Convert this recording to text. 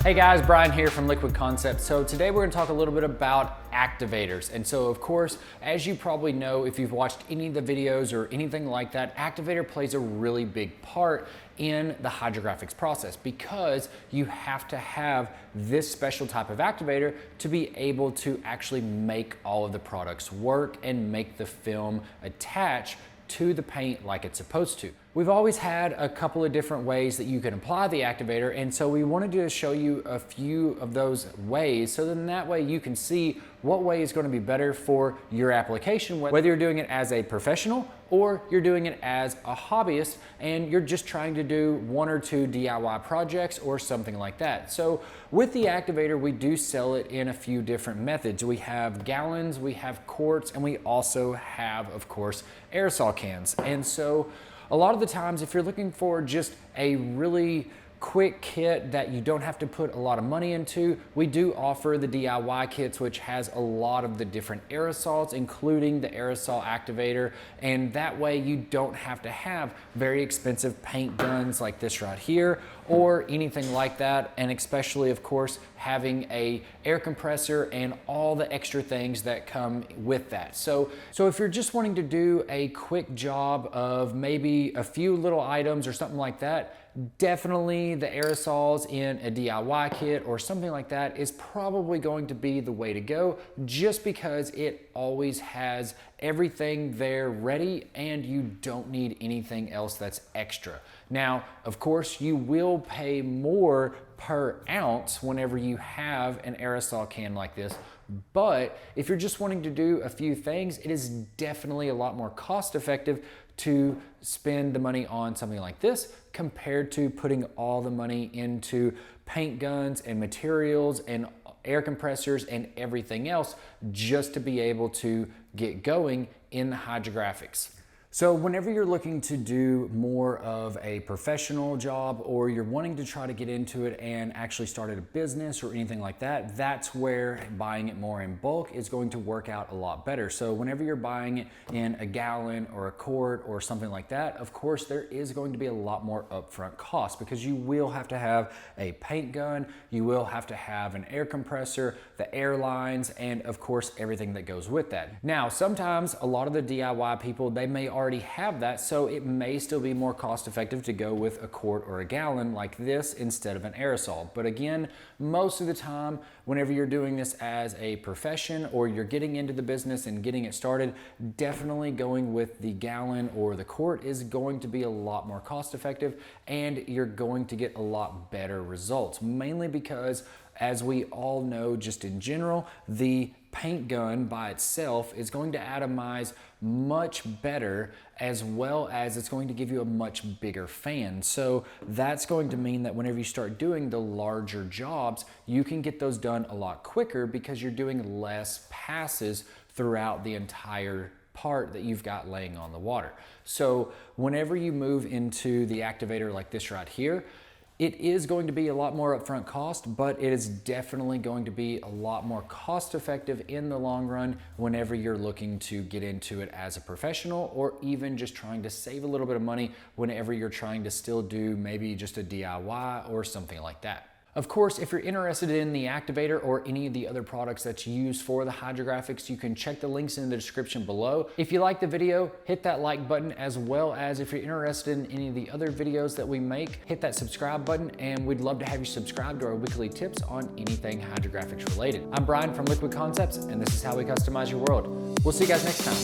Hey guys, Bryan here from Liquid Concepts. So today we're going to talk a little bit about activators. And so of course, as you probably know, if you've watched any of the videos or anything like that, activator plays a really big part in the hydrographics process because you have to have this special type of activator to be able to actually make all of the products work and make the film attach to the paint like it's supposed to. We've always had a couple of different ways that you can apply the activator, and so we wanted to show you a few of those ways so then that way you can see what way is going to be better for your application, whether you're doing it as a professional or you're doing it as a hobbyist and you're just trying to do one or two DIY projects or something like that. So with the activator, we do sell it in a few different methods. We have gallons, we have quarts, and we also have, of course, aerosol cans. And so a lot of the times, if you're looking for just a really quick kit that you don't have to put a lot of money into, we do offer the DIY kits, which has a lot of the different aerosols, including the aerosol activator. And that way you don't have to have very expensive paint guns like this right here or anything like that. And especially, of course, having a air compressor and all the extra things that come with that. So if you're just wanting to do a quick job of maybe a few little items or something like that, definitely the aerosols in a DIY kit or something like that is probably going to be the way to go, just because it always has everything there ready and you don't need anything else that's extra. Now, of course, you will pay more per ounce whenever you have an aerosol can like this, but if you're just wanting to do a few things, it is definitely a lot more cost effective to spend the money on something like this compared to putting all the money into paint guns and materials and air compressors and everything else just to be able to get going in the hydrographics. So whenever you're looking to do more of a professional job or you're wanting to try to get into it and actually start a business or anything like that, that's where buying it more in bulk is going to work out a lot better. So whenever you're buying it in a gallon or a quart or something like that, of course there is going to be a lot more upfront cost because you will have to have a paint gun, you will have to have an air compressor, the air lines, and of course everything that goes with that. Now, sometimes a lot of the DIY people, they may already have that, so it may still be more cost effective to go with a quart or a gallon like this instead of an aerosol. But again, most of the time, whenever you're doing this as a profession or you're getting into the business and getting it started, definitely going with the gallon or the quart is going to be a lot more cost effective and you're going to get a lot better results, mainly because, as we all know, just in general, the paint gun by itself is going to atomize much better, as well as it's going to give you a much bigger fan. So that's going to mean that whenever you start doing the larger jobs, you can get those done a lot quicker because you're doing less passes throughout the entire part that you've got laying on the water. So whenever you move into the activator like this right here, it is going to be a lot more upfront cost, but it is definitely going to be a lot more cost effective in the long run whenever you're looking to get into it as a professional or even just trying to save a little bit of money whenever you're trying to still do maybe just a DIY or something like that. Of course, if you're interested in the activator or any of the other products that's used for the hydrographics, you can check the links in the description below. If you like the video, hit that like button, as well as if you're interested in any of the other videos that we make, hit that subscribe button, and we'd love to have you subscribe to our weekly tips on anything hydrographics related. I'm Bryan from Liquid Concepts, and this is how we customize your world. We'll see you guys next time.